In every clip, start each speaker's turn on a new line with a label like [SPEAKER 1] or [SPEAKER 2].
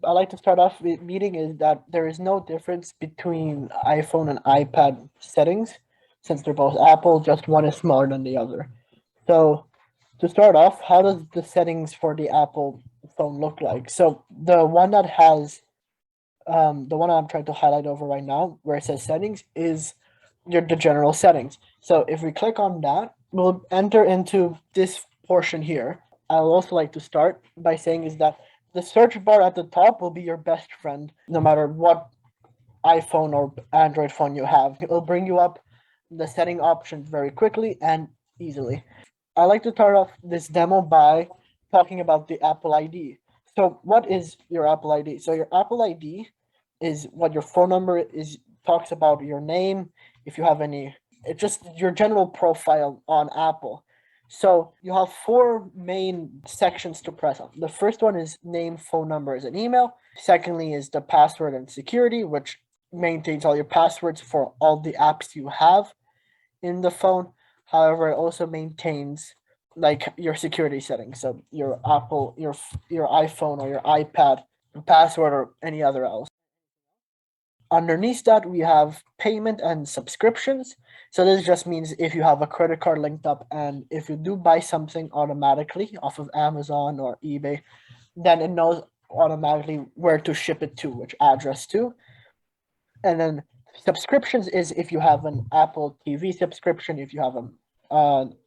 [SPEAKER 1] I like to start off with meeting is that there is no difference between iPhone and iPad settings since they're both Apple, just one is smaller than the other. So to start off, how does the settings for the Apple phone look like? So the one I'm trying to highlight over right now, where it says settings, is the general settings. So if we click on that, we'll enter into this portion here. I'll also like to start by saying is that the search bar at the top will be your best friend, no matter what iPhone or Android phone you have. It will bring you up the setting options very quickly and easily. I like to start off this demo by talking about the Apple ID. So what is your Apple ID? So your Apple ID is what your phone number is, talks about your name, if you have any, it's just your general profile on Apple. So you have four main sections to press on. The first one is name, phone numbers, and email. Secondly is the password and security, which maintains all your passwords for all the apps you have in the phone. However, it also maintains like your security settings, so your Apple, your iPhone or your iPad password or any other else. Underneath that, we have payment and subscriptions. So this just means if you have a credit card linked up and if you do buy something automatically off of Amazon or eBay, then it knows automatically where to ship it to, which address to. And then subscriptions is if you have an Apple TV subscription, if you have an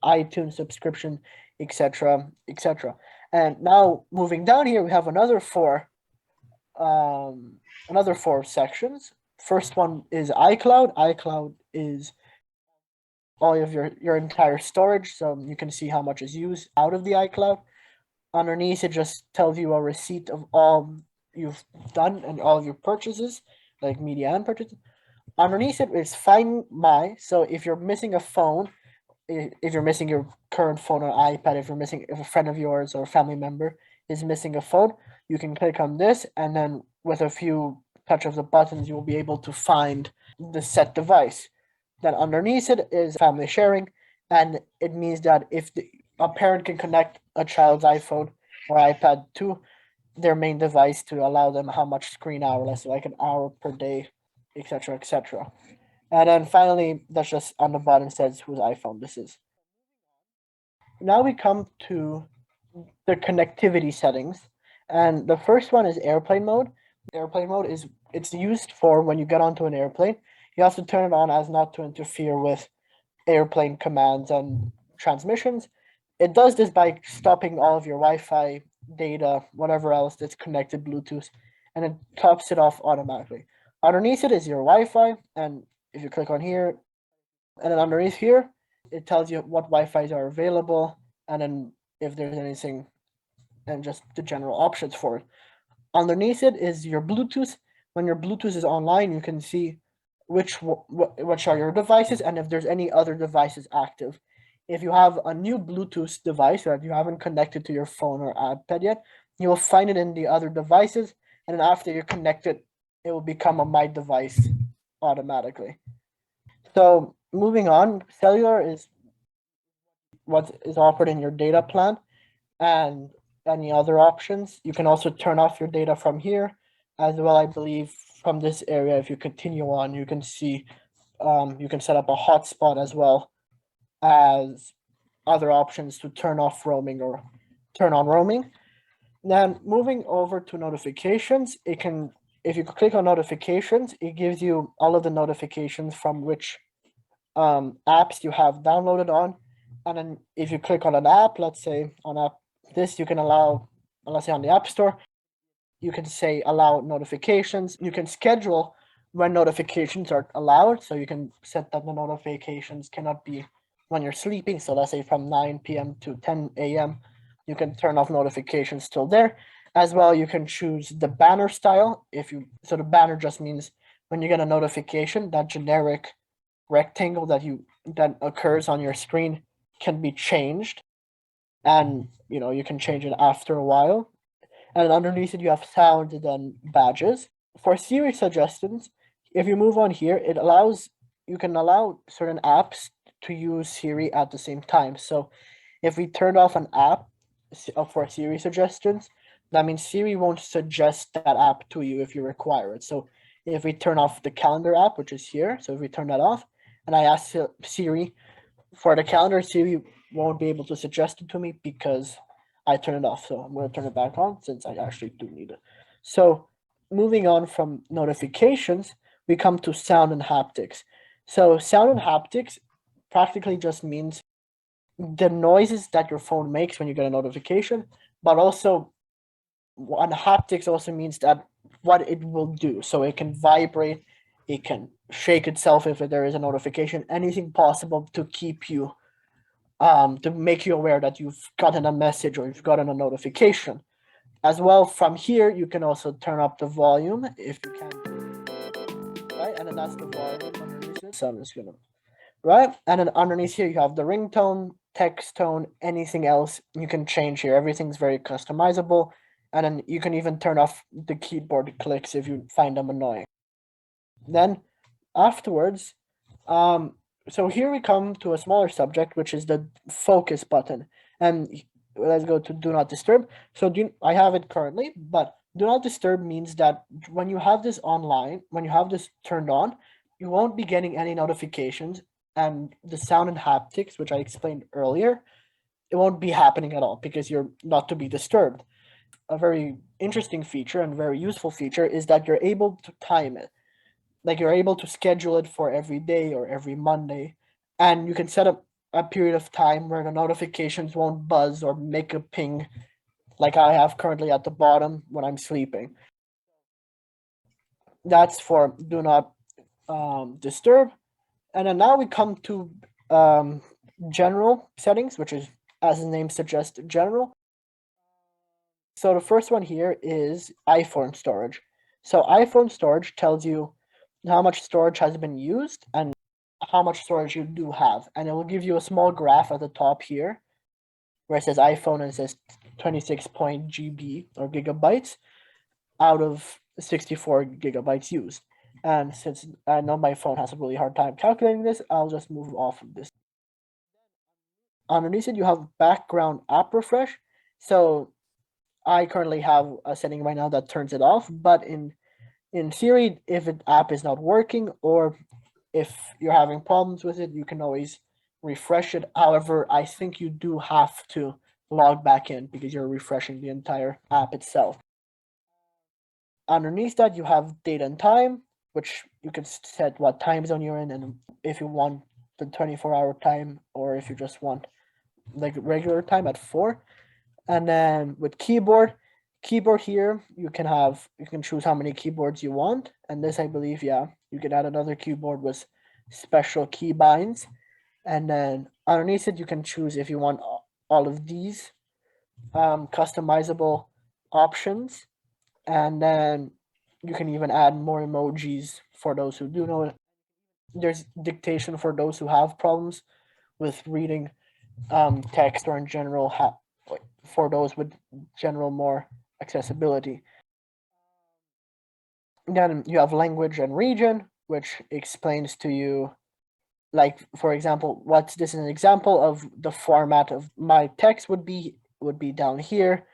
[SPEAKER 1] iTunes subscription, etc., etc. And now moving down here, we have another four sections. First one is iCloud. iCloud is all of your entire storage, so you can see how much is used out of the iCloud. Underneath, it just tells you a receipt of all you've done and all of your purchases, like media and purchases. Underneath it is Find My. So if you're missing a phone, if you're missing your current phone or iPad, if a friend of yours or a family member is missing a phone, you can click on this, and then with a few touch of the buttons, you will be able to find the set device. Then underneath it is family sharing, and it means that if a parent can connect a child's iPhone or iPad to their main device to allow them how much screen hour, let's say like an hour per day, etc., etc. And then finally, that's just on the bottom says whose iPhone this is. Now we come to the connectivity settings, and the first one is airplane mode. Airplane mode is it's used for when you get onto an airplane. You have to turn it on as not to interfere with airplane commands and transmissions. It does this by stopping all of your Wi-Fi data, whatever else that's connected Bluetooth, and it tops it off automatically. Underneath it is your Wi-Fi, and if you click on here, and then underneath here, it tells you what Wi-Fi's are available, and then if there's anything, and just the general options for it. Underneath it is your Bluetooth. When your Bluetooth is online, you can see which are your devices and if there's any other devices active. If you have a new Bluetooth device that you haven't connected to your phone or iPad yet, you will find it in the other devices, and then after you're connected, it will become a My Device automatically. So moving on, cellular is what is offered in your data plan, and any other options. You can also turn off your data from here as well. I believe from this area, if you continue on, you can see you can set up a hotspot as well as other options to turn off roaming or turn on roaming. Then moving over to notifications, it can, if you click on notifications, it gives you all of the notifications from which apps you have downloaded on. And then if you click on an app, let's say on app this, you can allow, let's say on the App Store, you can say allow notifications. You can schedule when notifications are allowed. So you can set that the notifications cannot be when you're sleeping. So let's say from 9 p.m. to 10 a.m., you can turn off notifications still there. As well, you can choose the banner style. So the banner just means when you get a notification, that generic rectangle that occurs on your screen can be changed, and you can change it after a while. And underneath it, you have sound and then badges. For Siri suggestions, if you move on here, you can allow certain apps to use Siri at the same time. So if we turn off an app for Siri suggestions, that means Siri won't suggest that app to you if you require it. So if we turn off the calendar app, which is here, so if we turn that off, and I ask Siri for the calendar, Siri won't be able to suggest it to me because I turn it off. So I'm going to turn it back on since I actually do need it. So moving on from notifications, we come to sound and haptics. So sound and haptics practically just means the noises that your phone makes when you get a notification, but also and haptics also means that what it will do. So it can vibrate, it can shake itself if there is a notification, anything possible to keep you to make you aware that you've gotten a message or you've gotten a notification. As well, from here you can also turn up the volume if you can, right? And then that's the volume underneath it. So I'm just gonna right, and then underneath here you have the ringtone, text tone, anything else you can change here. Everything's very customizable, and then you can even turn off the keyboard clicks if you find them annoying. Then afterwards, so here we come to a smaller subject, which is the focus button. And let's go to do not disturb. So I have it currently, but do not disturb means that when you have this online, when you have this turned on, you won't be getting any notifications, and the sound and haptics, which I explained earlier, it won't be happening at all because you're not to be disturbed. A very interesting feature and very useful feature is that you're able to time it. Like you're able to schedule it for every day or every Monday, and you can set up a period of time where the notifications won't buzz or make a ping like I have currently at the bottom when I'm sleeping. That's for do not disturb. And then now we come to general settings, which is, as the name suggests, general. So the first one here is iPhone storage. So iPhone storage tells you how much storage has been used and how much storage you do have. And it will give you a small graph at the top here where it says iPhone and it says 26.GB or gigabytes out of 64 gigabytes used. And since I know my phone has a really hard time calculating this, I'll just move off of this. Underneath it, you have background app refresh. So I currently have a setting right now that turns it off, but in theory, if an app is not working or if you're having problems with it, you can always refresh it. However, I think you do have to log back in because you're refreshing the entire app itself. Underneath that, you have date and time, which you can set what time zone you're in, and if you want the 24-hour time or if you just want like regular time at 4. And then with keyboard here, you can choose how many keyboards you want. And this, I believe, yeah, you can add another keyboard with special keybinds. And then underneath it, you can choose if you want all of these customizable options. And then you can even add more emojis for those who do know it. There's dictation for those who have problems with reading text or in general for those with general more accessibility. Then you have language and region, which explains to you, like for example, what's this an example of the format of my text would be down here.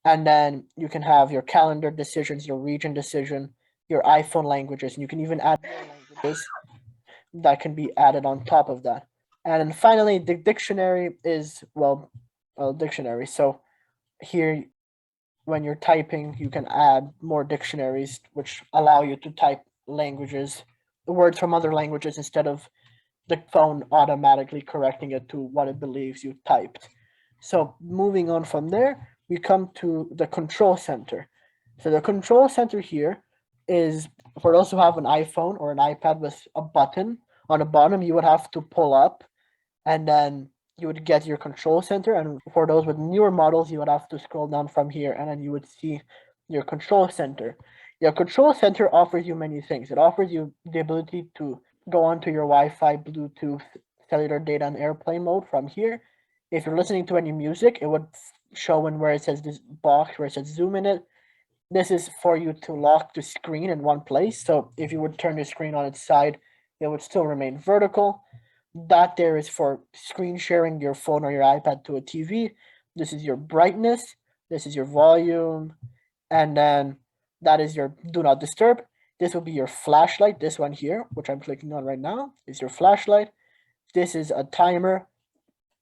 [SPEAKER 1] And then you can have your calendar decisions, your region decision, your iPhone languages, and you can even add more languages that can be added on top of that. And then finally, the dictionary is, well, dictionary. So here, when you're typing, you can add more dictionaries, which allow you to type languages, words from other languages, instead of the phone automatically correcting it to what it believes you typed. So moving on from there, we come to the control center. So the control center here is for those who have an iPhone or an iPad with a button on the bottom, you would have to pull up and then you would get your control center. And for those with newer models, you would have to scroll down from here and then you would see your control center. Your control center offers you many things. It offers you the ability to go onto your Wi-Fi, Bluetooth, cellular data, and airplane mode from here. If you're listening to any music, it would show in where it says this box where it says zoom in it. This is for you to lock the screen in one place. So if you would turn the screen on its side, it would still remain vertical. That there is for screen sharing your phone or your iPad to a TV. This is your brightness. This is your volume. And then that is your do not disturb. This will be your flashlight. This one here, which I'm clicking on right now, is your flashlight. This is a timer.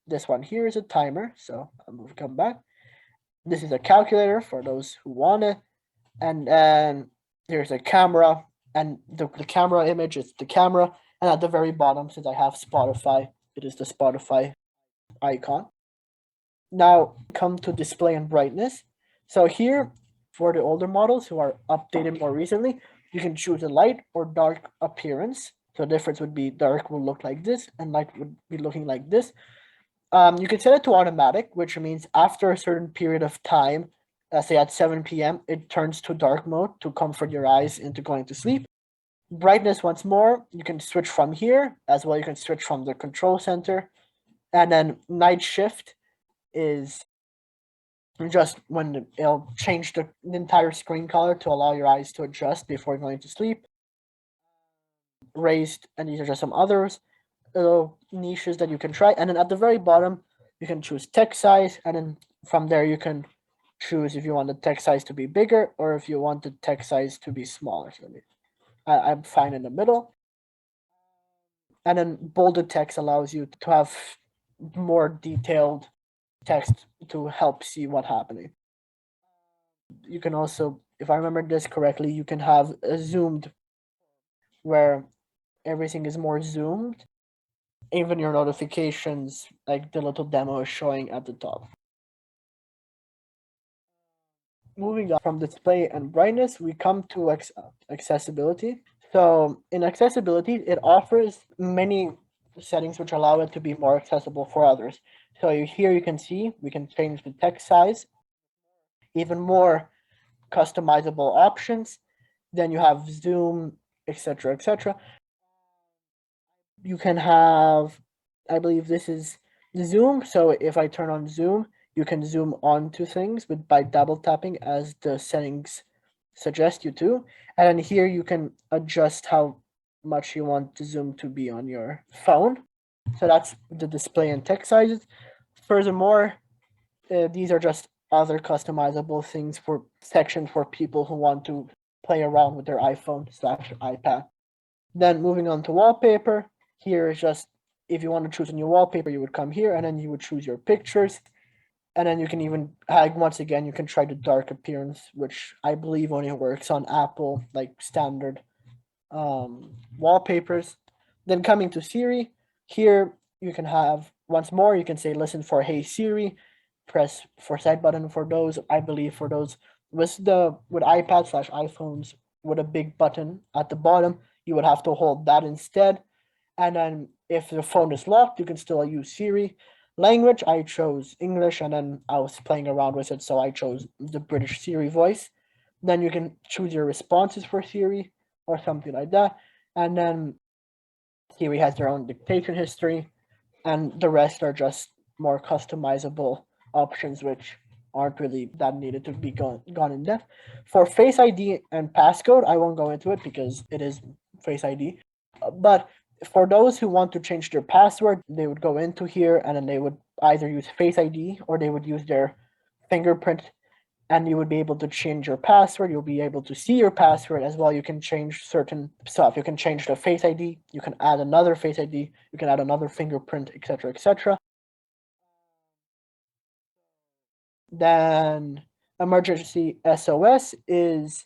[SPEAKER 1] This one here is a timer. So I'll come back. This is a calculator for those who want it. And then there's a camera. And the camera image is the camera. And at the very bottom, since I have Spotify, it is the Spotify icon. Now come to display and brightness. So here, for the older models who are updated more recently, you can choose a light or dark appearance. So the difference would be dark will look like this and light would be looking like this. You can set it to automatic, which means after a certain period of time, say at 7 p.m., it turns to dark mode to comfort your eyes into going to sleep. Brightness once more, you can switch from here, as well you can switch from the control center. And then night shift is just when it'll change the entire screen color to allow your eyes to adjust before going to sleep. Raised, and these are just some others, little niches that you can try. And then at the very bottom, you can choose text size, and then from there you can choose if you want the text size to be bigger or if you want the text size to be smaller. So I'm fine in the middle. And then bolded text allows you to have more detailed text to help see what's happening. You can also, if I remember this correctly, you can have a zoomed where everything is more zoomed. Even your notifications, like the little demo is showing at the top. Moving on from display and brightness, we come to accessibility. So in accessibility, it offers many settings which allow it to be more accessible for others. So here you can see we can change the text size, even more customizable options. Then you have zoom, etc., etc. You can have, I believe this is zoom. So if I turn on zoom, you can zoom onto things by double tapping as the settings suggest you to. And then here you can adjust how much you want the zoom to be on your phone. So that's the display and text sizes. Furthermore, these are just other customizable things for sections for people who want to play around with their iPhone/iPad. Then moving on to wallpaper, here is just if you want to choose a new wallpaper, you would come here and then you would choose your pictures. And then you can even, once again, you can try the dark appearance, which I believe only works on Apple, like standard wallpapers. Then coming to Siri, here you can have, once more, you can say, listen for Hey Siri, press for side button for those. I believe for those with iPads/iPhones with a big button at the bottom, you would have to hold that instead. And then if the phone is locked, you can still use Siri. Language, I chose English, and then I was playing around with it, so I chose the British Siri voice. Then you can choose your responses for Siri or something like that. And then Siri has their own dictation history, and the rest are just more customizable options, which aren't really that needed to be gone in depth. For Face ID and passcode, I won't go into it because it is Face ID. But for those who want to change their password, they would go into here and then they would either use Face ID or they would use their fingerprint, and you would be able to change your password. You'll be able to see your password as well. You can change certain stuff. You can change the Face ID. You can add another Face ID. You can add another fingerprint, etc., etc. Then emergency SOS is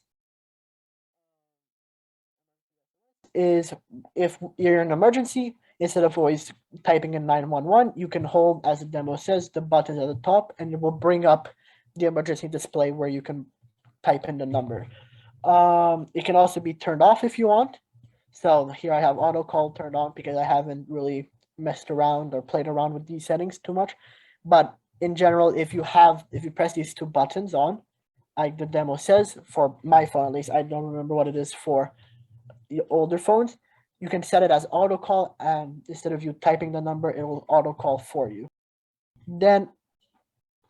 [SPEAKER 1] if you're in an emergency, instead of always typing in 911, you can hold, as the demo says, the buttons at the top, and it will bring up the emergency display where you can type in the number. It can also be turned off if you want. So here I have auto call turned on because I haven't really messed around or played around with these settings too much. But in general, if you press these two buttons on, like the demo says, for my phone at least, I don't remember what it is for the older phones, you can set it as auto call, and instead of you typing the number, it will auto call for you. Then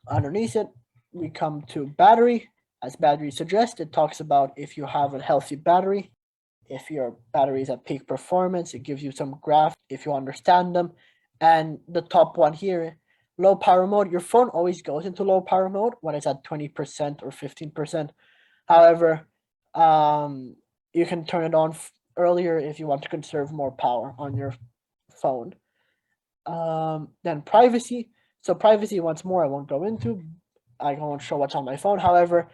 [SPEAKER 1] underneath it, we come to battery. As battery suggests, it talks about if you have a healthy battery. if your battery is at peak performance. It gives you some graphs if you understand them. And the top one here, low power mode, your phone always goes into low power mode when it's at 20% or 15%. However, you can turn it on earlier if you want to conserve more power on your phone. Then privacy. So privacy, once more, I won't go into. I won't show what's on my phone. However,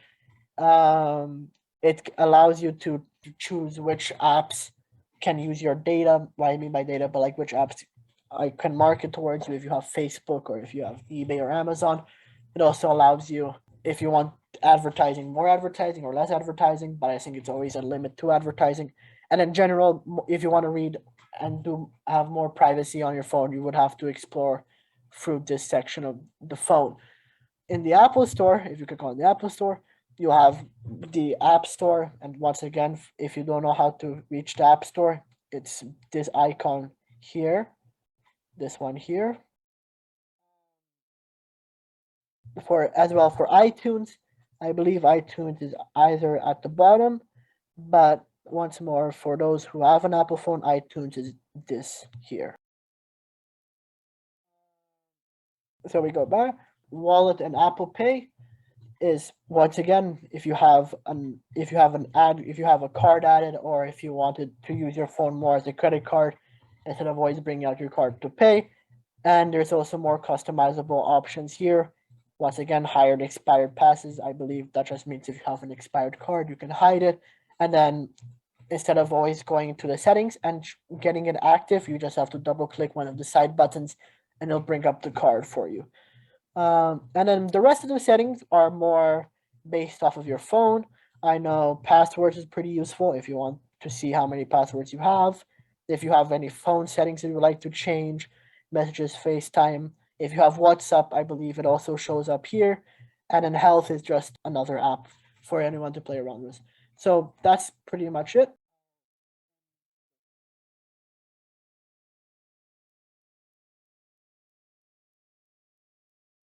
[SPEAKER 1] it allows you to choose which apps can use your data. What I mean by data, but like which apps I can market towards you. If you have Facebook or if you have eBay or Amazon, it also allows you if you want advertising, more advertising or less advertising. But I think it's always a limit to advertising. And in general, if you want to read and have more privacy on your phone, you would have to explore through this section of the phone. In the Apple Store, if you click on the Apple Store, you have the App Store. And once again, if you don't know how to reach the App Store, it's this icon here, this one here. As well for iTunes, I believe iTunes is either at the bottom, but once more, for those who have an Apple phone, iTunes is this here. So we go back. Wallet and Apple Pay is once again if you have a card added, or if you wanted to use your phone more as a credit card instead of always bringing out your card to pay. And there's also more customizable options here. Once again, hide expired passes. I believe that just means if you have an expired card, you can hide it. And then instead of always going into the settings and getting it active, you just have to double click one of the side buttons and it'll bring up the card for you. And then the rest of the settings are more based off of your phone. I know passwords is pretty useful if you want to see how many passwords you have. If you have any phone settings that you would like to change, messages, FaceTime. If you have WhatsApp, I believe it also shows up here. And then health is just another app for anyone to play around with. So that's pretty much it.